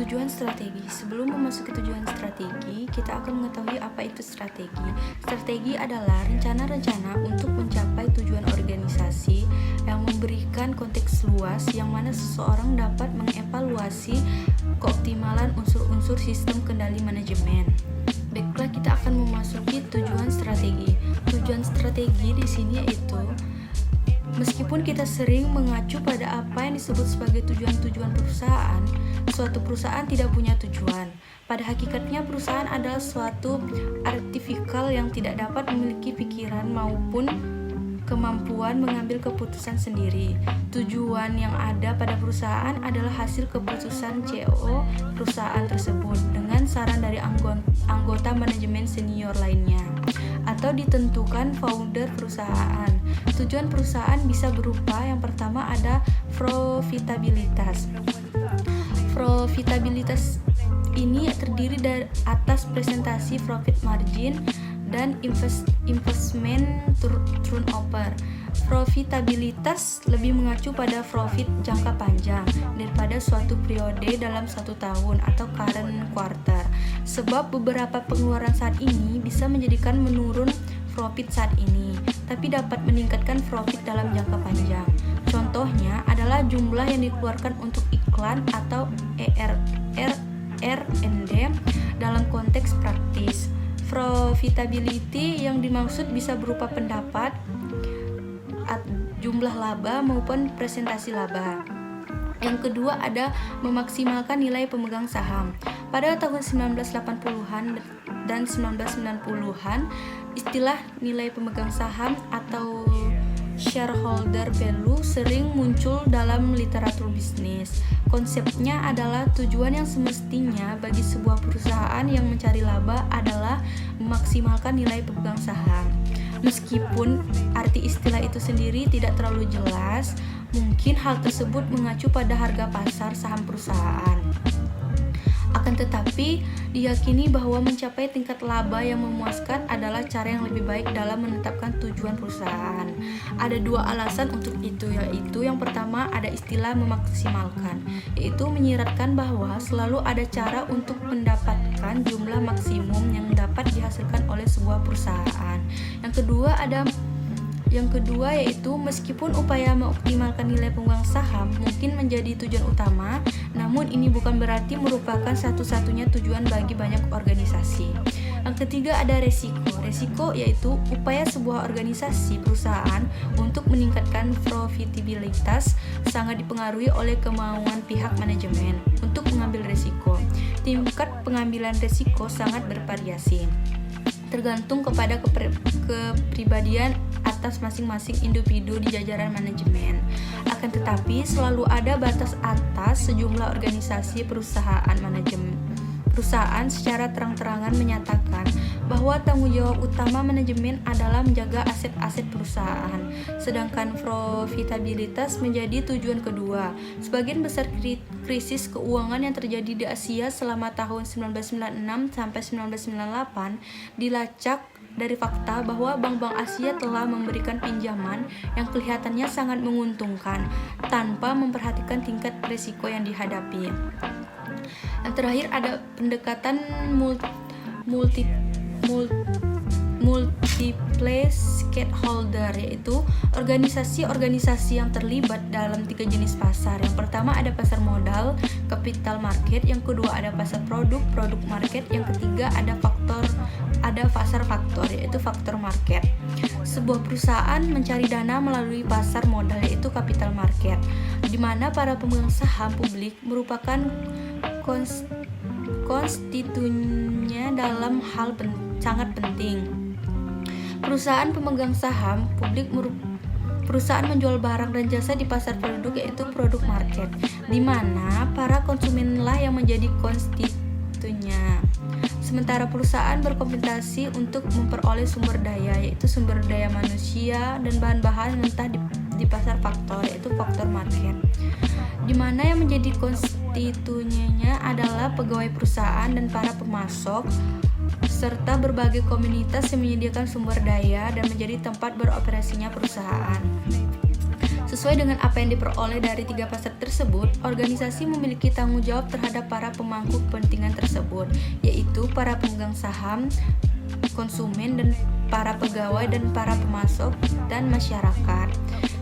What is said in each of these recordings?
Tujuan strategi. Sebelum memasuki tujuan strategi, kita akan mengetahui apa itu strategi. Strategi adalah rencana-rencana untuk mencapai tujuan organisasi yang memberikan konteks luas yang mana seseorang dapat mengevaluasi keoptimalan unsur-unsur sistem kendali manajemen. Baiklah, kita akan memasuki tujuan strategi. Tujuan strategi di sini yaitu meskipun kita sering mengacu pada apa yang disebut sebagai tujuan-tujuan perusahaan, suatu perusahaan tidak punya tujuan. Pada hakikatnya, perusahaan adalah suatu artifikal yang tidak dapat memiliki pikiran maupun kemampuan mengambil keputusan sendiri. Tujuan yang ada pada perusahaan adalah hasil keputusan CEO perusahaan tersebut dengan saran dari anggota manajemen senior lainnya, atau ditentukan founder perusahaan. Tujuan perusahaan bisa berupa yang pertama ada profitabilitas. Profitabilitas ini terdiri dari atas presentasi profit margin dan investment turnover. Profitabilitas lebih mengacu pada profit jangka panjang daripada suatu periode dalam satu tahun atau current quarter, sebab beberapa pengeluaran saat ini bisa menjadikan menurun profit saat ini, tapi dapat meningkatkan profit dalam jangka panjang. Contohnya adalah jumlah yang dikeluarkan untuk iklan atau R&D dalam konteks praktis. Profitability yang dimaksud bisa berupa pendapat, jumlah laba maupun presentasi laba. Yang kedua ada memaksimalkan nilai pemegang saham. Pada tahun 1980-an dan 1990-an, istilah nilai pemegang saham atau shareholder value sering muncul dalam literatur bisnis. Konsepnya adalah tujuan yang semestinya bagi sebuah perusahaan yang mencari laba adalah memaksimalkan nilai pemegang saham. Meskipun arti istilah itu sendiri tidak terlalu jelas, mungkin hal tersebut mengacu pada harga pasar saham perusahaan. Akan tetapi, diyakini bahwa mencapai tingkat laba yang memuaskan adalah cara yang lebih baik dalam menetapkan tujuan perusahaan. Ada dua alasan untuk itu, yaitu yang pertama ada istilah memaksimalkan, yaitu menyiratkan bahwa selalu ada cara untuk mendapatkan jumlah maksimum yang dapat dihasilkan oleh sebuah perusahaan. Yang kedua yaitu meskipun upaya mengoptimalkan nilai pemegang saham mungkin menjadi tujuan utama, namun ini bukan berarti merupakan satu-satunya tujuan bagi banyak organisasi. Yang ketiga ada resiko. Resiko yaitu upaya sebuah organisasi perusahaan untuk meningkatkan profitabilitas sangat dipengaruhi oleh kemauan pihak manajemen untuk mengambil resiko. Tingkat pengambilan resiko sangat bervariasi, tergantung kepada kepribadian atas masing-masing individu di jajaran manajemen. Akan tetapi selalu ada batas atas sejumlah organisasi perusahaan secara terang-terangan menyatakan bahwa tanggung jawab utama manajemen adalah menjaga aset-aset perusahaan, sedangkan profitabilitas menjadi tujuan kedua. Sebagian besar krisis keuangan yang terjadi di Asia selama tahun 1996 sampai 1998 dilacak dari fakta bahwa bank-bank Asia telah memberikan pinjaman yang kelihatannya sangat menguntungkan tanpa memperhatikan tingkat risiko yang dihadapi. Yang terakhir ada pendekatan multiple stakeholder, yaitu organisasi-organisasi yang terlibat dalam tiga jenis pasar. Yang pertama ada pasar modal, capital market. Yang kedua ada pasar produk market. Yang ketiga ada pasar faktor, yaitu faktor market. Sebuah perusahaan mencari dana melalui pasar modal, yaitu capital market, di mana para pemegang saham publik merupakan konstituennya dalam hal sangat penting. Perusahaan pemegang saham publik perusahaan menjual barang dan jasa di pasar produk, yaitu produk market, di mana para konsumenlah yang menjadi konstituennya. Sementara perusahaan berkompetisi untuk memperoleh sumber daya, yaitu sumber daya manusia dan bahan-bahan mentah di pasar faktor, yaitu faktor market, di mana yang menjadi konstituennya adalah pegawai perusahaan dan para pemasok serta berbagai komunitas yang menyediakan sumber daya dan menjadi tempat beroperasinya perusahaan. Sesuai dengan apa yang diperoleh dari 3 pasar tersebut, organisasi memiliki tanggung jawab terhadap para pemangku kepentingan tersebut, yaitu para pemegang saham, konsumen, dan para pegawai dan para pemasok, dan masyarakat.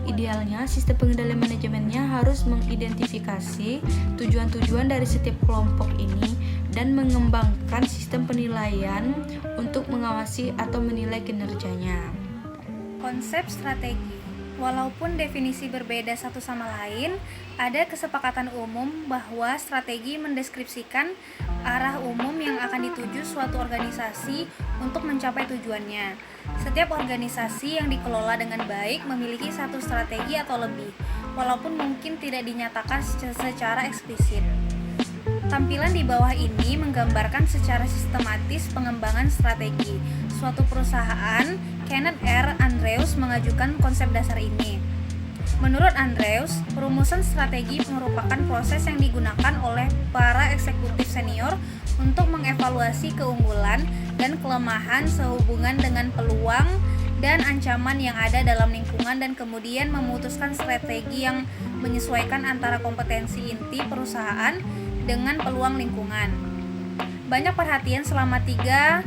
Idealnya, sistem pengendalian manajemennya harus mengidentifikasi tujuan-tujuan dari setiap kelompok ini dan mengembangkan sistem penilaian untuk mengawasi atau menilai kinerjanya. Konsep strategi. Walaupun definisi berbeda satu sama lain, ada kesepakatan umum bahwa strategi mendeskripsikan arah umum yang akan dituju suatu organisasi untuk mencapai tujuannya. Setiap organisasi yang dikelola dengan baik memiliki satu strategi atau lebih, walaupun mungkin tidak dinyatakan secara eksplisit. Tampilan di bawah ini menggambarkan secara sistematis pengembangan strategi. Suatu perusahaan, Kenneth R. Andrews, mengajukan konsep dasar ini. Menurut Andrews, perumusan strategi merupakan proses yang digunakan oleh para eksekutif senior untuk mengevaluasi keunggulan dan kelemahan sehubungan dengan peluang dan ancaman yang ada dalam lingkungan dan kemudian memutuskan strategi yang menyesuaikan antara kompetensi inti perusahaan dengan peluang lingkungan. Banyak perhatian selama 3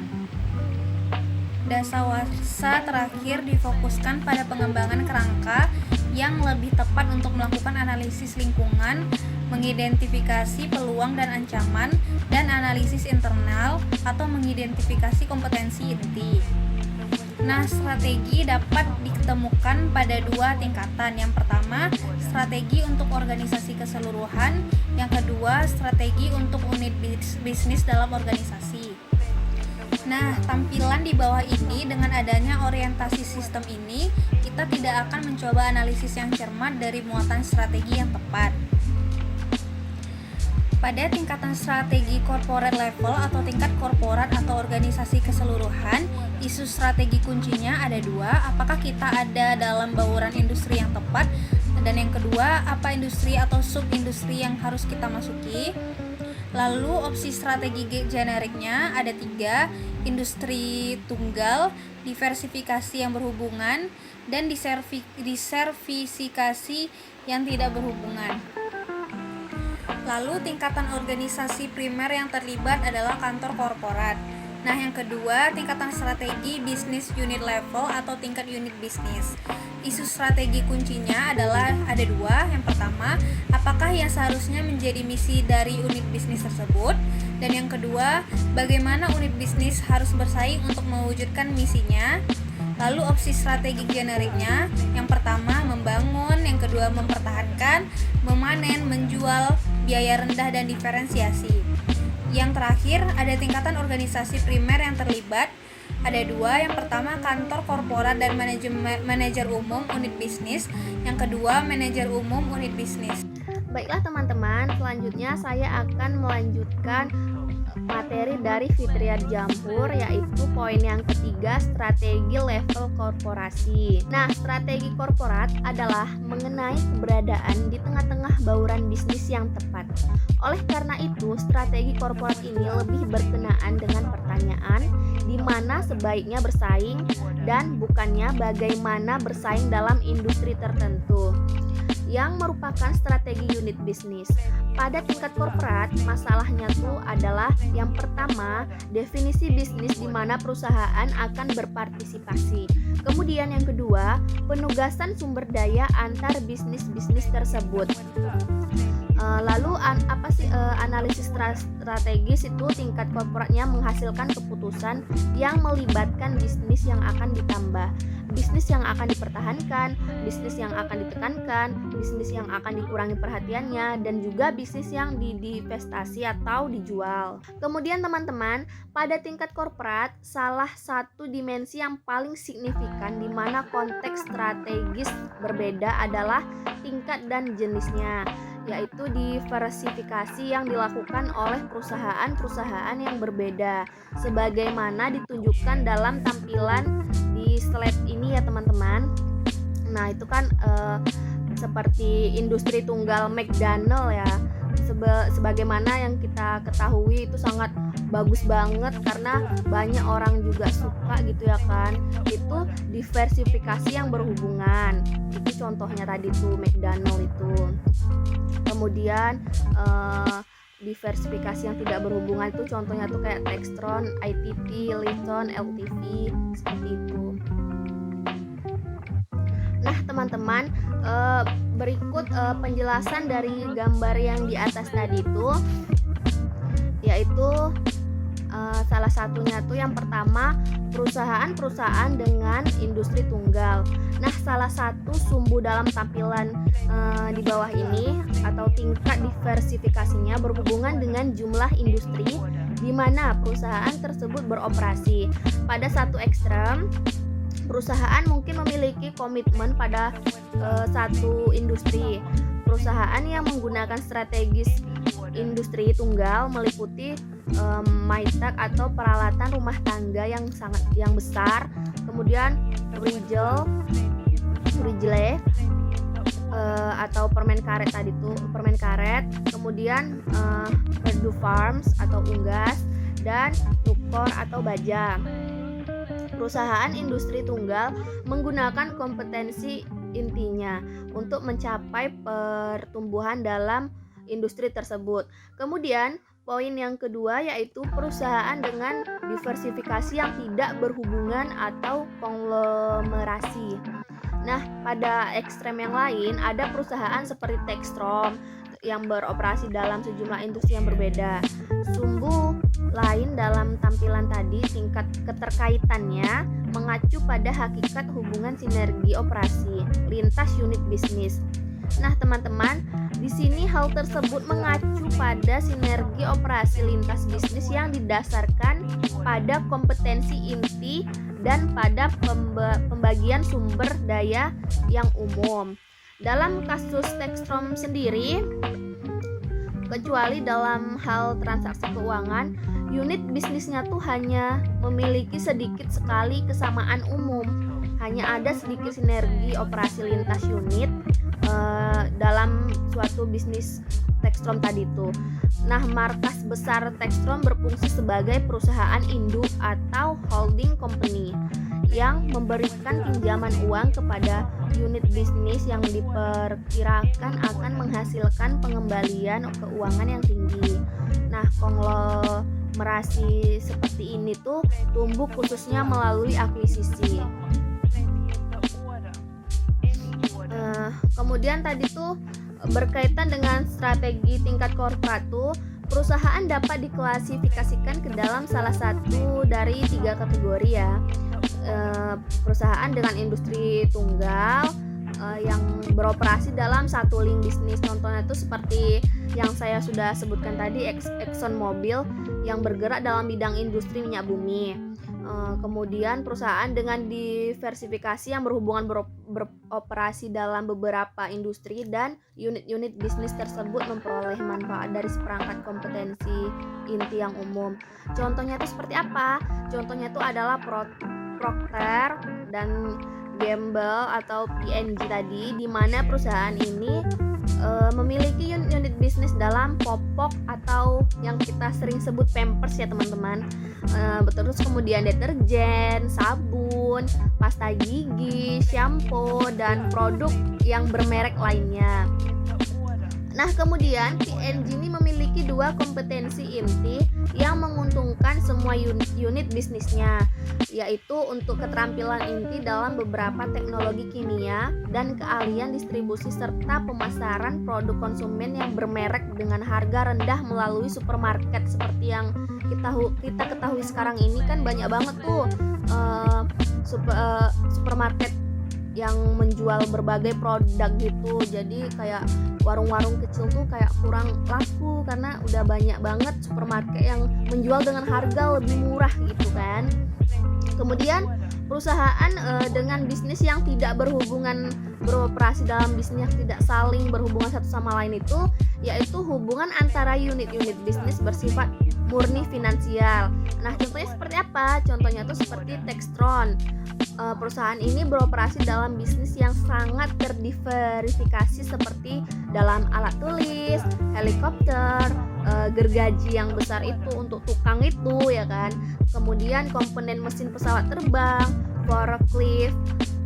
dasawarsa terakhir difokuskan pada pengembangan kerangka yang lebih tepat untuk melakukan analisis lingkungan, mengidentifikasi peluang dan ancaman, dan analisis internal atau mengidentifikasi kompetensi inti. Nah, strategi dapat ditemukan pada 2 tingkatan. Yang pertama, strategi untuk organisasi keseluruhan. Yang kedua, strategi untuk unit bisnis dalam organisasi. Nah, tampilan di bawah ini dengan adanya orientasi sistem ini, kita tidak akan mencoba analisis yang cermat dari muatan strategi yang tepat. Pada tingkatan strategi corporate level atau tingkat korporat atau organisasi keseluruhan, isu strategi kuncinya ada 2, apakah kita ada dalam bauran industri yang tepat, dan yang kedua, apa industri atau sub-industri yang harus kita masuki. Lalu opsi strategi generiknya ada 3, industri tunggal, diversifikasi yang berhubungan, dan diversifikasi yang tidak berhubungan. Lalu tingkatan organisasi primer yang terlibat adalah kantor korporat. Nah, yang kedua, tingkatan strategi bisnis unit level atau tingkat unit bisnis. Isu strategi kuncinya adalah ada 2. Yang pertama, apakah yang seharusnya menjadi misi dari unit bisnis tersebut? Dan yang kedua, bagaimana unit bisnis harus bersaing untuk mewujudkan misinya? Lalu opsi strategi generiknya, yang pertama membangun, yang kedua mempertahankan, memanen, menjual, biaya rendah, dan diferensiasi. Yang terakhir, ada tingkatan organisasi primer yang terlibat. Ada 2, yang pertama kantor korporat dan manajer umum unit bisnis, yang kedua manajer umum unit bisnis. Baiklah teman-teman, selanjutnya saya akan melanjutkan materi dari Fitriya Jamhur, yaitu poin yang ketiga, strategi level korporasi. Nah, strategi korporat adalah mengenai keberadaan di tengah-tengah bauran bisnis yang tepat. Oleh karena itu, strategi korporat ini lebih berkenaan dengan pertanyaan di mana sebaiknya bersaing dan bukannya bagaimana bersaing dalam industri tertentu, yang merupakan strategi unit bisnis. Pada tingkat korporat, masalahnya tuh adalah yang pertama, definisi bisnis di mana perusahaan akan berpartisipasi. Kemudian yang kedua, penugasan sumber daya antar bisnis-bisnis tersebut. Lalu analisis strategis itu tingkat korporatnya menghasilkan keputusan yang melibatkan bisnis yang akan ditambah, bisnis yang akan dipertahankan, bisnis yang akan ditekankan, bisnis yang akan dikurangi perhatiannya, dan juga bisnis yang divestasi atau dijual. Kemudian teman-teman, pada tingkat korporat, salah satu dimensi yang paling signifikan di mana konteks strategis berbeda adalah tingkat dan jenisnya, yaitu diversifikasi yang dilakukan oleh perusahaan-perusahaan yang berbeda, sebagaimana ditunjukkan dalam tampilan di slide ini ya teman-teman. Nah, itu kan seperti industri tunggal McDonald ya, sebagaimana yang kita ketahui itu sangat bagus banget karena banyak orang juga suka gitu ya kan. Itu diversifikasi yang berhubungan. Itu contohnya tadi tuh McDonald itu. Kemudian diversifikasi yang tidak berhubungan itu contohnya tuh kayak Textron, ITT, Litton, LTV, seperti itu. Nah teman-teman, berikut penjelasan dari gambar yang di atas tadi itu, yaitu salah satunya tuh yang pertama perusahaan-perusahaan dengan industri tunggal. Nah salah satu sumbu dalam tampilan di bawah ini atau tingkat diversifikasinya berhubungan dengan jumlah industri di mana perusahaan tersebut beroperasi. Pada satu ekstrem, perusahaan mungkin memiliki komitmen pada satu industri. Perusahaan yang menggunakan strategis industri tunggal meliputi Maytag atau peralatan rumah tangga yang besar, kemudian Rigel atau permen karet tadi tuh, permen karet, kemudian Perdue Farms atau unggas, dan Nucor atau baja. Perusahaan industri tunggal menggunakan kompetensi intinya untuk mencapai pertumbuhan dalam industri tersebut. Kemudian poin yang kedua yaitu perusahaan dengan diversifikasi yang tidak berhubungan atau konglomerasi. Nah, pada ekstrem yang lain ada perusahaan seperti Textron yang beroperasi dalam sejumlah industri yang berbeda. Sumbu lain dalam tampilan tadi tingkat keterkaitannya mengacu pada hakikat hubungan sinergi operasi lintas unit bisnis. Nah, teman-teman, di sini hal tersebut mengacu pada sinergi operasi lintas bisnis yang didasarkan pada kompetensi inti dan pada pembagian sumber daya yang umum. Dalam kasus Textron sendiri, kecuali dalam hal transaksi keuangan, unit bisnisnya tuh hanya memiliki sedikit sekali kesamaan umum. Hanya ada sedikit sinergi operasi lintas unit dalam suatu bisnis Textron tadi itu. Nah, markas besar Textron berfungsi sebagai perusahaan induk atau holding company yang memberikan pinjaman uang kepada unit bisnis yang diperkirakan akan menghasilkan pengembalian keuangan yang tinggi. Nah, konglomerasi seperti ini tuh tumbuh khususnya melalui akuisisi. Kemudian tadi tuh berkaitan dengan strategi tingkat korporat tuh, perusahaan dapat diklasifikasikan ke dalam salah satu dari 3 kategori ya. Perusahaan dengan industri tunggal yang beroperasi dalam satu link bisnis. Contohnya itu seperti yang saya sudah sebutkan tadi, Exxon Mobil yang bergerak dalam bidang industri minyak bumi. Kemudian perusahaan dengan diversifikasi yang berhubungan beroperasi dalam beberapa industri dan unit-unit bisnis tersebut memperoleh manfaat dari seperangkat kompetensi inti yang umum. Contohnya itu seperti apa? Contohnya itu adalah Procter dan Gamble atau P&G tadi, di mana perusahaan ini memiliki unit bisnis dalam popok atau yang kita sering sebut Pampers ya teman-teman. Terus kemudian deterjen, sabun, pasta gigi, shampoo, dan produk yang bermerek lainnya. Nah, kemudian P&G ini memiliki 2 kompetensi inti yang menguntungkan semua unit bisnisnya, yaitu untuk keterampilan inti dalam beberapa teknologi kimia dan keahlian distribusi serta pemasaran produk konsumen yang bermerek dengan harga rendah melalui supermarket. Seperti yang kita ketahui sekarang ini kan banyak banget tuh supermarket yang menjual berbagai produk gitu. Jadi kayak warung-warung kecil tuh kayak kurang laku karena udah banyak banget supermarket yang menjual dengan harga lebih murah gitu kan. Kemudian perusahaan dengan bisnis yang tidak berhubungan beroperasi dalam bisnis yang tidak saling berhubungan satu sama lain itu yaitu hubungan antara unit-unit bisnis bersifat murni finansial. Nah, contohnya seperti apa? Contohnya tuh seperti Textron. Perusahaan ini beroperasi dalam bisnis yang sangat terdiversifikasi seperti dalam alat tulis, helikopter, gergaji yang besar itu untuk tukang itu ya kan. Kemudian komponen mesin pesawat terbang, forklift,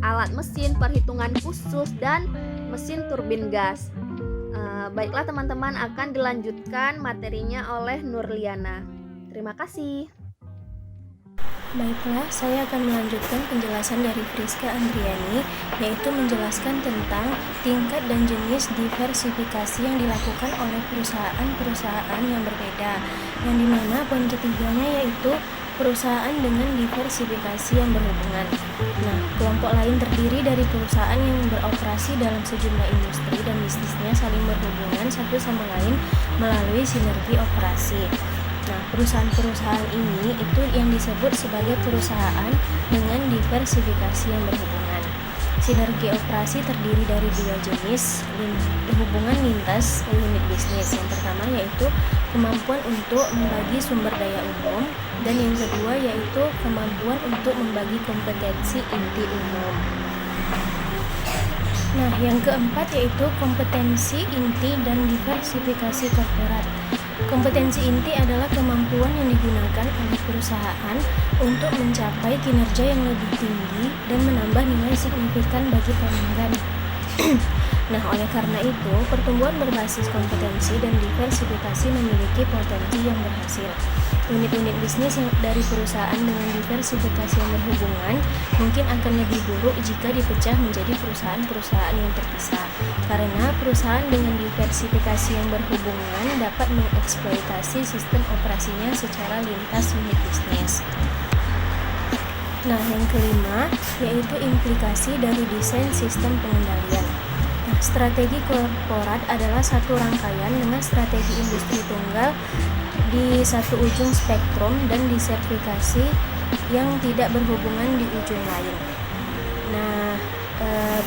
alat mesin perhitungan khusus dan mesin turbin gas. Baiklah teman-teman, akan dilanjutkan materinya oleh Nurliana. Terima kasih. Baiklah, saya akan melanjutkan penjelasan dari Friska Andriani, yaitu menjelaskan tentang tingkat dan jenis diversifikasi yang dilakukan oleh perusahaan-perusahaan yang berbeda, yang dimana poin ketiganya yaitu perusahaan dengan diversifikasi yang berhubungan. Nah, kelompok lain terdiri dari perusahaan yang beroperasi dalam sejumlah industri dan bisnisnya saling berhubungan satu sama lain melalui sinergi operasi. Nah, perusahaan-perusahaan ini itu yang disebut sebagai perusahaan dengan diversifikasi yang berhubungan. Sinergi operasi terdiri dari dua jenis hubungan lintas unit bisnis. Yang pertama yaitu kemampuan untuk membagi sumber daya umum, dan yang kedua yaitu kemampuan untuk membagi kompetensi inti umum. Nah, yang keempat yaitu kompetensi inti dan diversifikasi korporat. Kompetensi inti adalah kemampuan yang digunakan oleh perusahaan untuk mencapai kinerja yang lebih tinggi dan menambah nilai signifikan bagi pelanggan. Nah, oleh karena itu, pertumbuhan berbasis kompetensi dan diversifikasi memiliki potensi yang berhasil. Unit-unit bisnis yang dari perusahaan dengan diversifikasi yang berhubungan mungkin akan lebih buruk jika dipecah menjadi perusahaan-perusahaan yang terpisah, karena perusahaan dengan diversifikasi yang berhubungan dapat mengeksploitasi sistem operasinya secara lintas unit bisnis. Nah, yang kelima yaitu implikasi dari desain sistem pengendalian. Strategi korporat adalah satu rangkaian dengan strategi industri tunggal di satu ujung spektrum dan diversifikasi yang tidak berhubungan di ujung lain. Nah,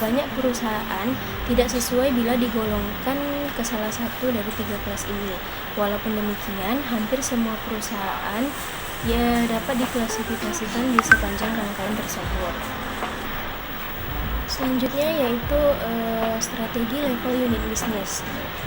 banyak perusahaan tidak sesuai bila digolongkan ke salah satu dari tiga kelas ini. Walaupun demikian, hampir semua perusahaan ya dapat diklasifikasikan di sepanjang rangkaian tersebut. Selanjutnya yaitu strategi level unit bisnis.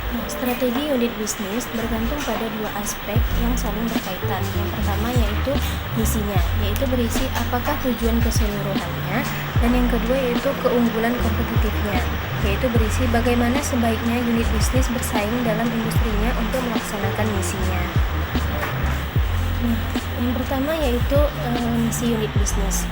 Nah, strategi unit bisnis bergantung pada dua aspek yang saling berkaitan. Yang pertama yaitu misinya, yaitu berisi apakah tujuan keseluruhannya, dan yang kedua yaitu keunggulan kompetitifnya, yaitu berisi bagaimana sebaiknya unit bisnis bersaing dalam industrinya untuk melaksanakan misinya. Nah, yang pertama yaitu misi unit bisnis.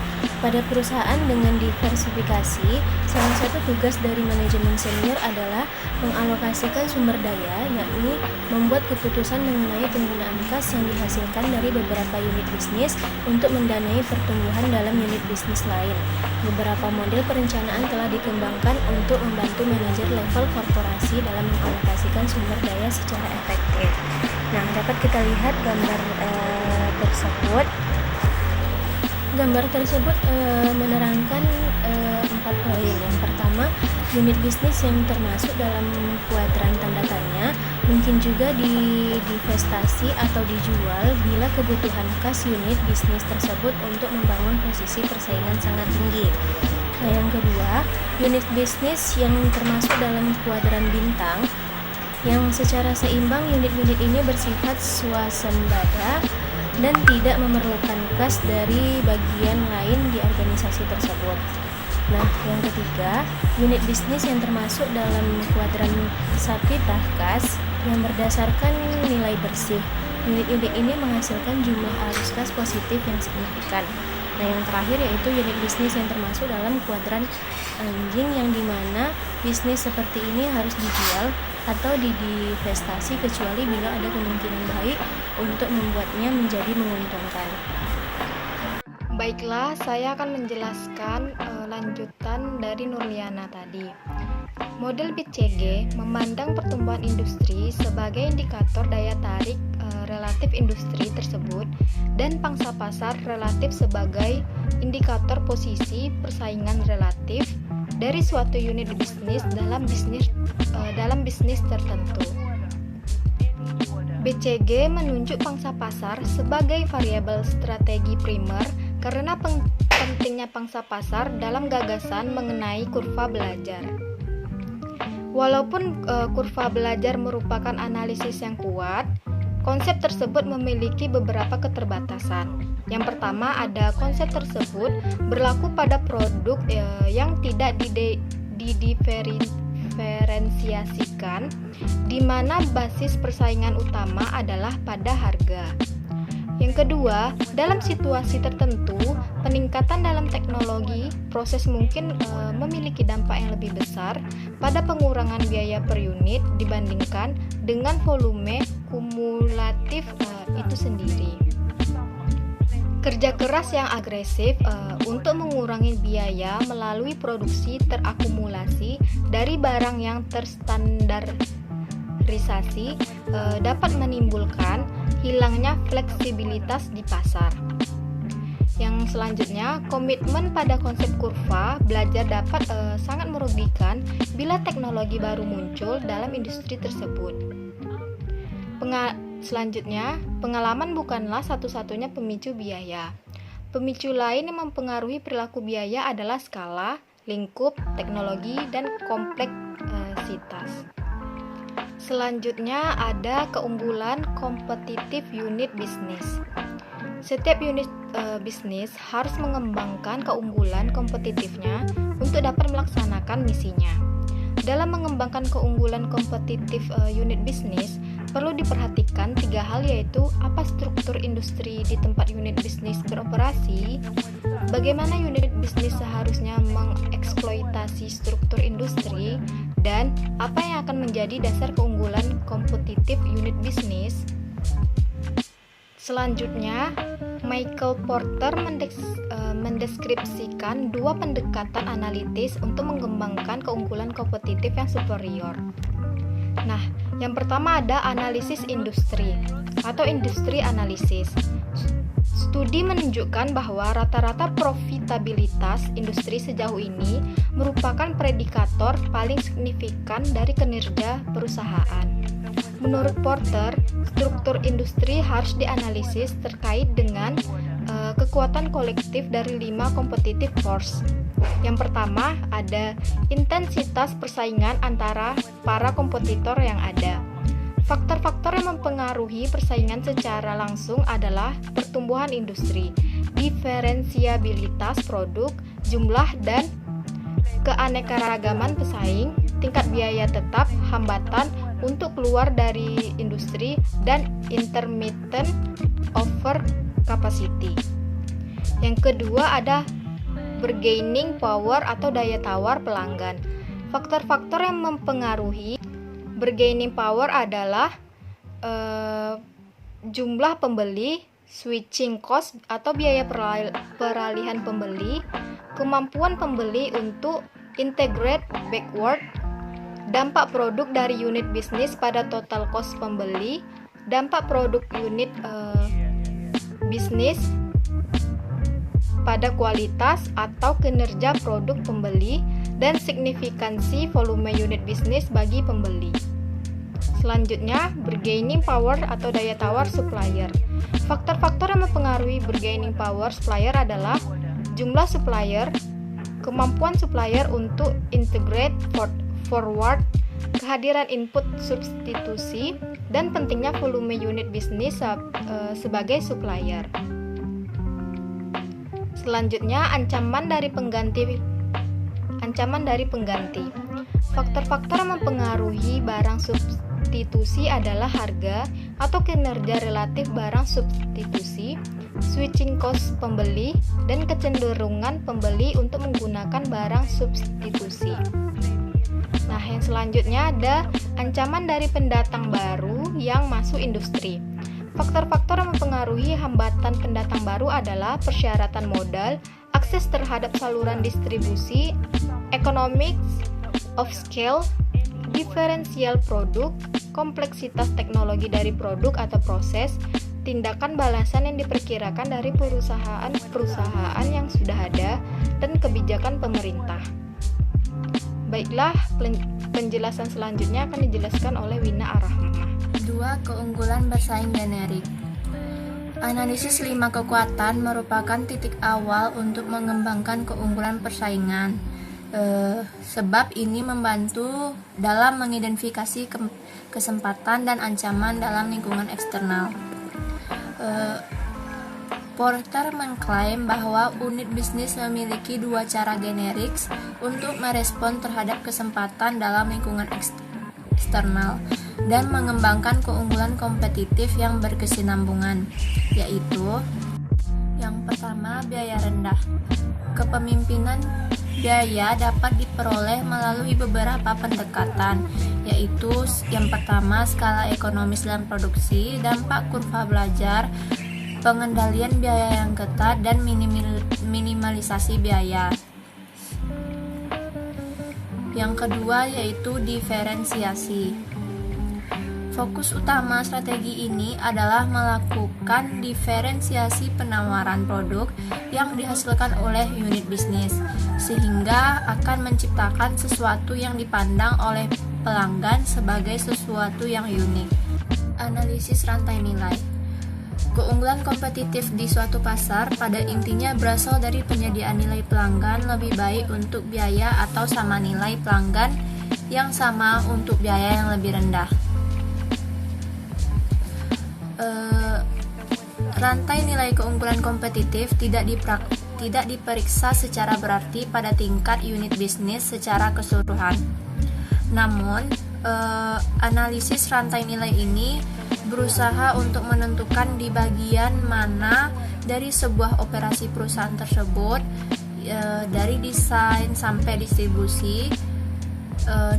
Pada perusahaan dengan diversifikasi, salah satu tugas dari manajemen senior adalah mengalokasikan sumber daya, yakni membuat keputusan mengenai penggunaan kas yang dihasilkan dari beberapa unit bisnis untuk mendanai pertumbuhan dalam unit bisnis lain. Beberapa model perencanaan telah dikembangkan untuk membantu manajer level korporasi dalam mengalokasikan sumber daya secara efektif. Nah, dapat kita lihat gambar tersebut. Gambar tersebut menerangkan 4 poin. Yang pertama, unit bisnis yang termasuk dalam kuadran tanda tanya mungkin juga divestasi atau dijual bila kebutuhan kas unit bisnis tersebut untuk membangun posisi persaingan sangat tinggi. Nah, yang kedua, unit bisnis yang termasuk dalam kuadran bintang yang secara seimbang unit-unit ini bersifat swasembada dan tidak memerlukan kas dari bagian lain di organisasi tersebut. Nah, yang ketiga, unit bisnis yang termasuk dalam kuadran sapi kas yang berdasarkan nilai bersih. Unit-unit ini menghasilkan jumlah arus kas positif yang signifikan. Nah, yang terakhir yaitu unit bisnis yang termasuk dalam kuadran anjing, yang dimana bisnis seperti ini harus dijual atau divestasi kecuali bila ada kemungkinan baik untuk membuatnya menjadi menguntungkan. Baiklah, saya akan menjelaskan lanjutan dari Nurliana tadi. Model BCG memandang pertumbuhan industri sebagai indikator daya tarik relatif industri tersebut dan pangsa pasar relatif sebagai indikator posisi persaingan relatif dari suatu unit bisnis dalam bisnis tertentu. BCG menunjuk pangsa pasar sebagai variabel strategi primer karena pentingnya pangsa pasar dalam gagasan mengenai kurva belajar. Walaupun kurva belajar merupakan analisis yang kuat, konsep tersebut memiliki beberapa keterbatasan. Yang pertama, ada konsep tersebut berlaku pada produk yang tidak diferensiasikan, di mana basis persaingan utama adalah pada harga. Yang kedua, dalam situasi tertentu, peningkatan dalam teknologi proses mungkin memiliki dampak yang lebih besar pada pengurangan biaya per unit dibandingkan dengan volume kumulatif itu sendiri. Kerja keras yang agresif untuk mengurangi biaya melalui produksi terakumulasi dari barang yang terstandarisasi dapat menimbulkan hilangnya fleksibilitas di pasar. Yang selanjutnya, komitmen pada konsep kurva belajar dapat sangat merugikan bila teknologi baru muncul dalam industri tersebut. Selanjutnya, pengalaman bukanlah satu-satunya pemicu biaya. Pemicu lain yang mempengaruhi perilaku biaya adalah skala, lingkup, teknologi, dan kompleksitas. Selanjutnya ada keunggulan kompetitif unit bisnis. Setiap unit bisnis harus mengembangkan keunggulan kompetitifnya untuk dapat melaksanakan misinya. Dalam mengembangkan keunggulan kompetitif unit bisnis, perlu diperhatikan 3 hal, yaitu apa struktur industri di tempat unit bisnis beroperasi, bagaimana unit bisnis seharusnya mengeksploitasi struktur industri, dan apa yang akan menjadi dasar keunggulan kompetitif unit bisnis. Selanjutnya, Michael Porter mendeskripsikan 2 pendekatan analitis untuk mengembangkan keunggulan kompetitif yang superior. Nah, yang pertama ada analisis industri atau industri analisis. Studi menunjukkan bahwa rata-rata profitabilitas industri sejauh ini merupakan predikator paling signifikan dari kinerja perusahaan. Menurut Porter, struktur industri harus dianalisis terkait dengan kekuatan kolektif dari 5 competitive force. Yang pertama ada intensitas persaingan antara para kompetitor yang ada. Faktor-faktor yang mempengaruhi persaingan secara langsung adalah pertumbuhan industri, diferensiabilitas produk, jumlah dan keanekaragaman pesaing, tingkat biaya tetap, hambatan untuk keluar dari industri, dan intermittent overcapacity. Yang kedua ada bargaining power atau daya tawar pelanggan. Faktor-faktor yang mempengaruhi bargaining power adalah jumlah pembeli, switching cost atau biaya peralihan pembeli, kemampuan pembeli untuk integrate backward, dampak produk dari unit bisnis pada total cost pembeli, dampak produk unit bisnis pada kualitas atau kinerja produk pembeli, dan signifikansi volume unit bisnis bagi pembeli. Selanjutnya, bargaining power atau daya tawar supplier. Faktor-faktor yang mempengaruhi bargaining power supplier adalah jumlah supplier, kemampuan supplier untuk integrate forward, kehadiran input substitusi, dan pentingnya volume unit bisnis sebagai supplier. Selanjutnya, ancaman dari pengganti. Faktor-faktor yang mempengaruhi barang substitusi adalah harga atau kinerja relatif barang substitusi, switching cost pembeli, dan kecenderungan pembeli untuk menggunakan barang substitusi. Nah, yang selanjutnya ada ancaman dari pendatang baru yang masuk industri. Faktor-faktor yang mempengaruhi hambatan pendatang baru adalah persyaratan modal, akses terhadap saluran distribusi, economics of scale, diferensial produk, kompleksitas teknologi dari produk atau proses, tindakan balasan yang diperkirakan dari perusahaan yang sudah ada, dan kebijakan pemerintah. Baiklah, penjelasan selanjutnya akan dijelaskan oleh Wina Ar-Rahmah. 2. Keunggulan bersaing generik. Analisis 5 kekuatan merupakan titik awal untuk mengembangkan keunggulan persaingan. Sebab ini membantu dalam mengidentifikasi kesempatan dan ancaman dalam lingkungan eksternal. Porter mengklaim bahwa unit bisnis memiliki 2 cara generik untuk merespon terhadap kesempatan dalam lingkungan eksternal dan mengembangkan keunggulan kompetitif yang berkesinambungan, yaitu yang pertama, biaya rendah. Kepemimpinan biaya dapat diperoleh melalui beberapa pendekatan, yaitu yang pertama, skala ekonomis dan produksi, dampak kurva belajar, pengendalian biaya yang ketat, dan minimalisasi biaya. Yang kedua yaitu diferensiasi. Fokus utama strategi ini adalah melakukan diferensiasi penawaran produk yang dihasilkan oleh unit bisnis, sehingga akan menciptakan sesuatu yang dipandang oleh pelanggan sebagai sesuatu yang unik. Analisis rantai nilai. Keunggulan kompetitif di suatu pasar pada intinya berasal dari penyediaan nilai pelanggan lebih baik untuk biaya atau sama nilai pelanggan yang sama untuk biaya yang lebih rendah. Rantai nilai keunggulan kompetitif tidak diperiksa secara berarti pada tingkat unit bisnis secara keseluruhan. Namun, analisis rantai nilai ini berusaha untuk menentukan di bagian mana dari sebuah operasi perusahaan tersebut, dari desain sampai distribusi,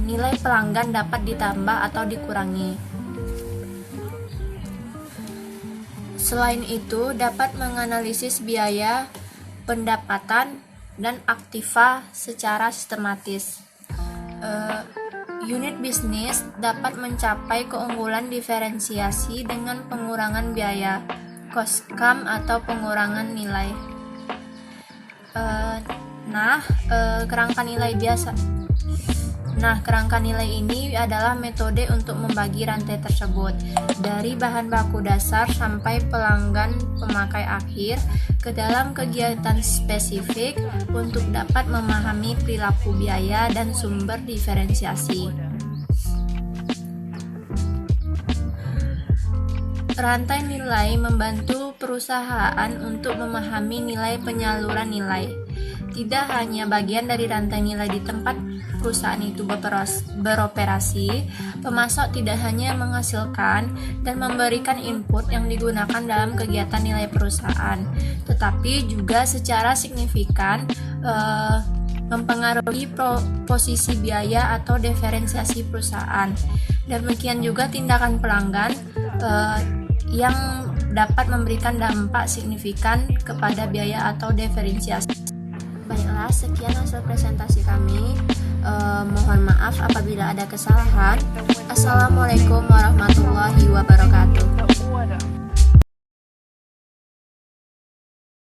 nilai pelanggan dapat ditambah atau dikurangi. Selain itu, dapat menganalisis biaya, pendapatan, dan aktiva secara sistematis. Unit bisnis dapat mencapai keunggulan diferensiasi dengan pengurangan biaya, cost cam atau pengurangan nilai. Kerangka nilai ini adalah metode untuk membagi rantai tersebut dari bahan baku dasar sampai pelanggan pemakai akhir ke dalam kegiatan spesifik untuk dapat memahami perilaku biaya dan sumber diferensiasi. Rantai nilai membantu perusahaan untuk memahami nilai penyaluran nilai. Tidak hanya bagian dari rantai nilai di tempat perusahaan itu beroperasi, pemasok tidak hanya menghasilkan dan memberikan input yang digunakan dalam kegiatan nilai perusahaan, tetapi juga secara signifikan mempengaruhi posisi biaya atau diferensiasi perusahaan. Demikian juga tindakan pelanggan yang dapat memberikan dampak signifikan kepada biaya atau diferensiasi. Baiklah, sekian hasil presentasi kami. Mohon maaf apabila ada kesalahan. Assalamualaikum warahmatullahi wabarakatuh.